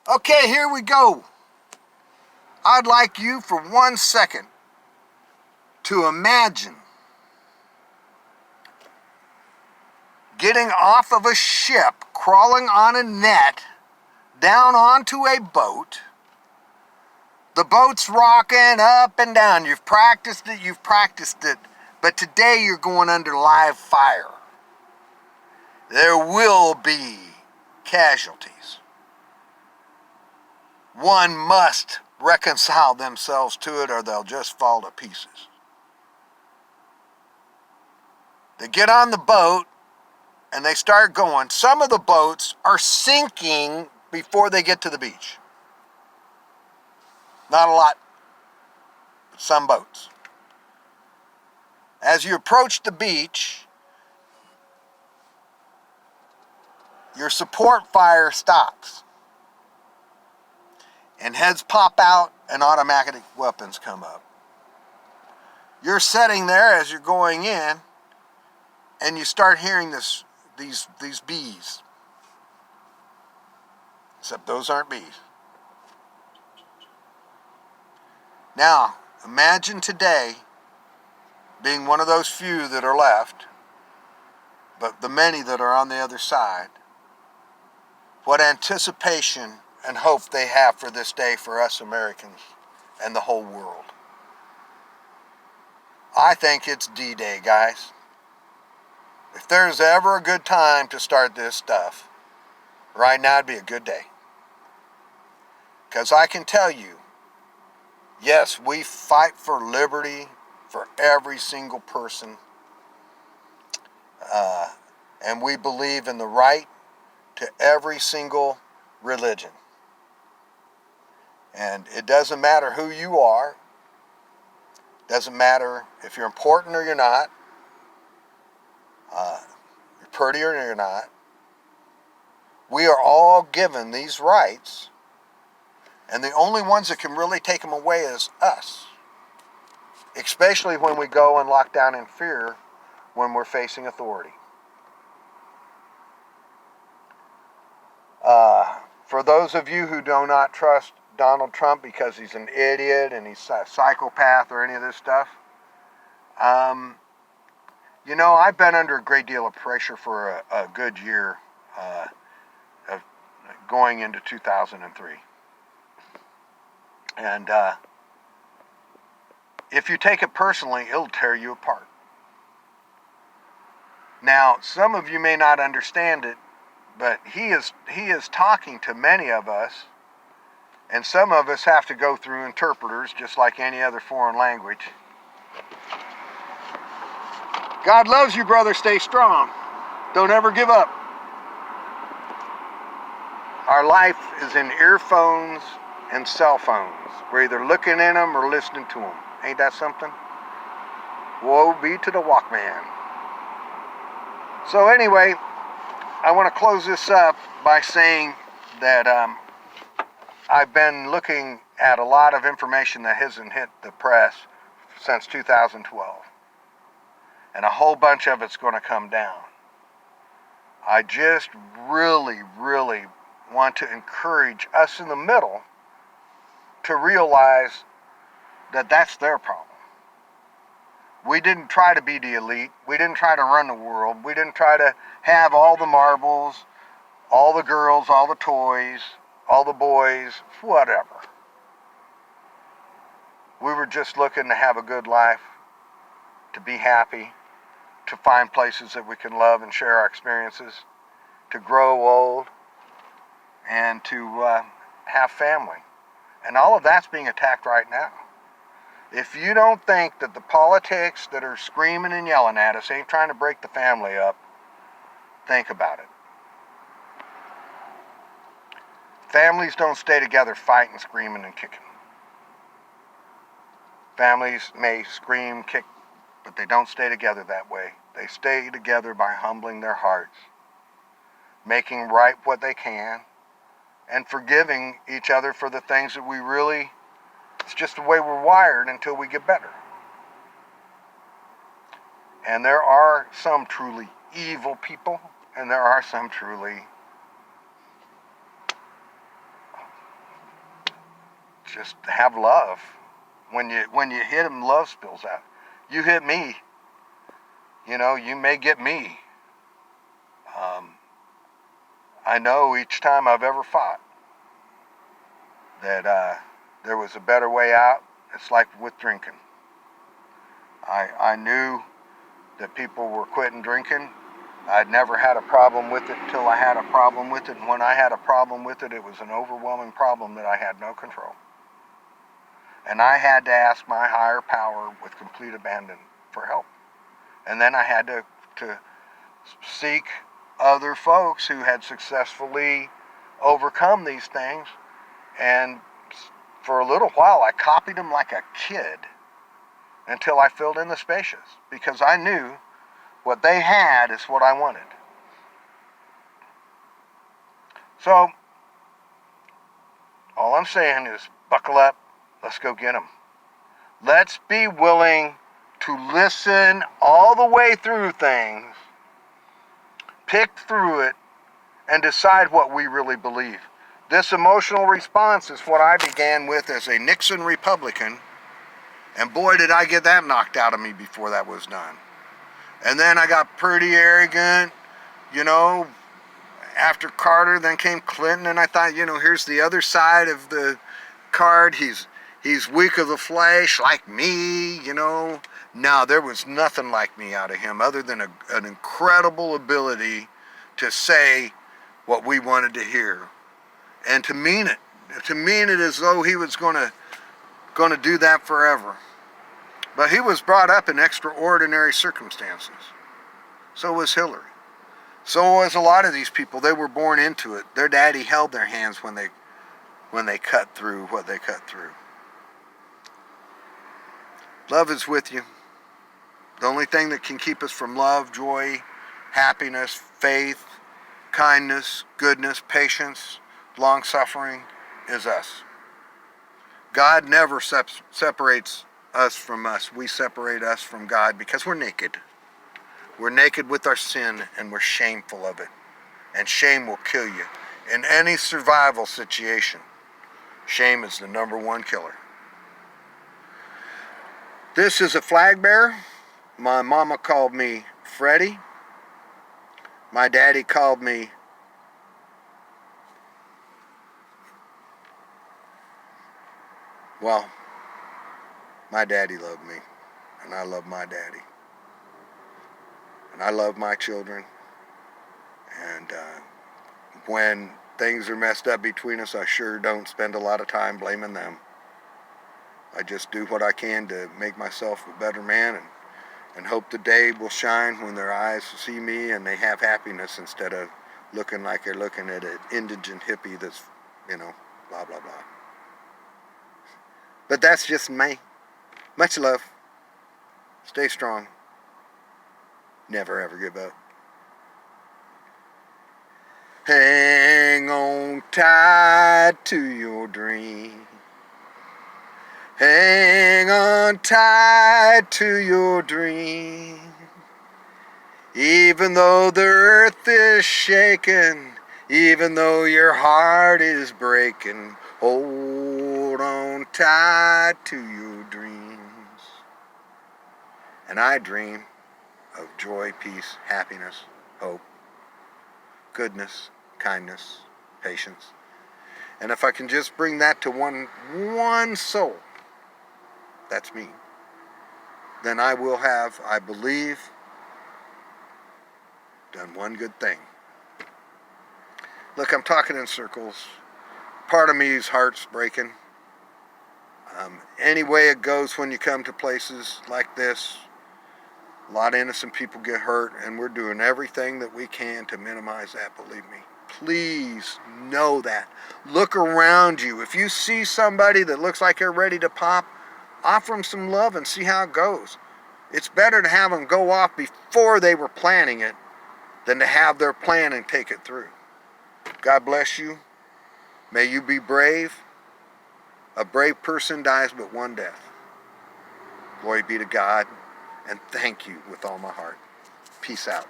Okay, here we go. I'd like you for 1 second to imagine getting off of a ship, crawling on a net, down onto a boat. The boat's rocking up and down. You've practiced it, but today you're going under live fire. There will be casualties. One must reconcile themselves to it or they'll just fall to pieces. They get on the boat and they start going. Some of the boats are sinking before they get to the beach. Not a lot, but some boats. As you approach the beach, your support fire stops. And heads pop out and automatic weapons come up. You're sitting there as you're going in and you start hearing these bees. Except those aren't bees. Now, imagine today being one of those few that are left, but the many that are on the other side. What anticipation and hope they have for this day for us Americans and the whole world. I think it's D-Day, guys. If there's ever a good time to start this stuff, right now would be a good day. Because I can tell you, yes, we fight for liberty for every single person. And we believe in the right to every single religion. And it doesn't matter who you are. Doesn't matter if you're important or you're not. You're pretty or you're not. We are all given these rights. And the only ones that can really take them away is us. Especially when we go and lock down in fear when we're facing authority. For those of you who do not trust Donald Trump because he's an idiot and he's a psychopath or any of this stuff, you know, I've been under a great deal of pressure for a good year of going into 2003. And if you take it personally, it'll tear you apart. Now, some of you may not understand it, but he is talking to many of us, and some of us have to go through interpreters just like any other foreign language. God loves you, brother. Stay strong. Don't ever give up. Our life is in earphones and cell phones. We're either looking in them or listening to them. Ain't that something? Woe be to the Walkman. So anyway, I want to close this up by saying that I've been looking at a lot of information that hasn't hit the press since 2012. And a whole bunch of it's going to come down. I just really, really want to encourage us in the middle to realize that that's their problem. We didn't try to be the elite. We didn't try to run the world. We didn't try to have all the marbles, all the girls, all the toys, all the boys, whatever. We were just looking to have a good life, to be happy, to find places that we can love and share our experiences, to grow old, and to have family. And all of that's being attacked right now. If you don't think that the politics that are screaming and yelling at us ain't trying to break the family up, think about it. Families don't stay together fighting, screaming, and kicking. Families may scream, kick, but they don't stay together that way. They stay together by humbling their hearts, making right what they can, and forgiving each other for the things that we really, it's just the way we're wired until we get better. And there are some truly evil people, and there are some truly just have love. When you hit them, love spills out. You hit me, you may get me. I know each time I've ever fought that there was a better way out. It's like with drinking. I knew that people were quitting drinking. I'd never had a problem with it until I had a problem with it. And when I had a problem with it, it was an overwhelming problem that I had no control. And I had to ask my higher power with complete abandon for help. And then I had to seek other folks who had successfully overcome these things. And for a little while, I copied them like a kid until I filled in the spaces, because I knew what they had is what I wanted. So, all I'm saying is buckle up, let's go get them. Let's be willing to listen all the way through things, pick through it, and decide what we really believe. This emotional response is what I began with as a Nixon Republican, and boy did I get that knocked out of me before that was done. And then I got pretty arrogant, after Carter, then came Clinton, and I thought, here's the other side of the card. He's weak of the flesh, like me, No, there was nothing like me out of him other than an incredible ability to say what we wanted to hear and to mean it. To mean it as though he was going to do that forever. But he was brought up in extraordinary circumstances. So was Hillary. So was a lot of these people. They were born into it. Their daddy held their hands when they cut through what they cut through. Love is with you. The only thing that can keep us from love, joy, happiness, faith, kindness, goodness, patience, long-suffering is us. God never separates us from us. We separate us from God because we're naked. We're naked with our sin, and we're shameful of it. And shame will kill you. In any survival situation, shame is the number one killer. This is a flag bearer. My mama called me Freddie. My daddy called me my daddy loved me, and I love my daddy. And I love my children. And when things are messed up between us, I sure don't spend a lot of time blaming them. I just do what I can to make myself a better man and hope the day will shine when their eyes see me and they have happiness instead of looking like they're looking at an indigent hippie that's, blah, blah, blah. But that's just me. Much love. Stay strong. Never ever give up. Hang on tight to your dream. Hang on tight to your dream. Even though the earth is shaking, even though your heart is breaking, hold on tight to your dreams. And I dream of joy, peace, happiness, hope, goodness, kindness, patience. And if I can just bring that to one soul, that's me, then I will have, I believe, done one good thing. Look, I'm talking in circles. Part of me's heart's breaking. Any way it goes when you come to places like this, a lot of innocent people get hurt, and we're doing everything that we can to minimize that, believe me. Please know that. Look around you. If you see somebody that looks like they're ready to pop, offer them some love and see how it goes. It's better to have them go off before they were planning it than to have their plan and take it through. God bless you. May you be brave. A brave person dies but one death. Glory be to God, and thank you with all my heart. Peace out.